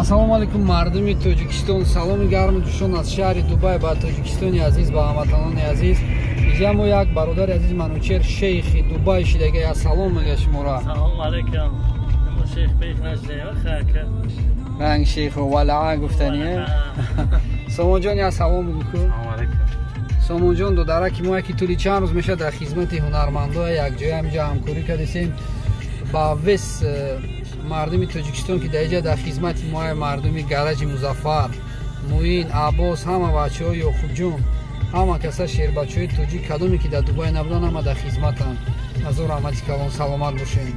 ассалому алайкум мардуми Тоҷикистон, саломи гарму ҷӯшон аз шаҳри Дубай ба Тоҷикистони азиз, ба ҳамватанони азиз. Инҷа мо як бародари азиз манӯчер шейхи Дубай шидага я салом мега шумора. Салому алайкум. Мо шейх бейх наҷдем хака. Ранг шейху валаа гуфтание. Сомонҷон я салом гуку. Салому алайкум. Сомонҷон додараки мо яки тӯли чанд рӯз меша дар хизмати ҳунармандоа якҷоя ҳаминҷа ҳамкорӣ кардесем ба вес мардуми Тоҷикистон ки дар инҷа дар хизмати моя мардуми гаражи Музаффар, Муин, Аббос, ҳама бачаҳо Ёхубҷон, ҳама каса шербачаҳои тоҷик кадоме ки дар Дубай набуданд, ҳама дар хизматанд. Ҳазор раҳмати калон, саломат бошед.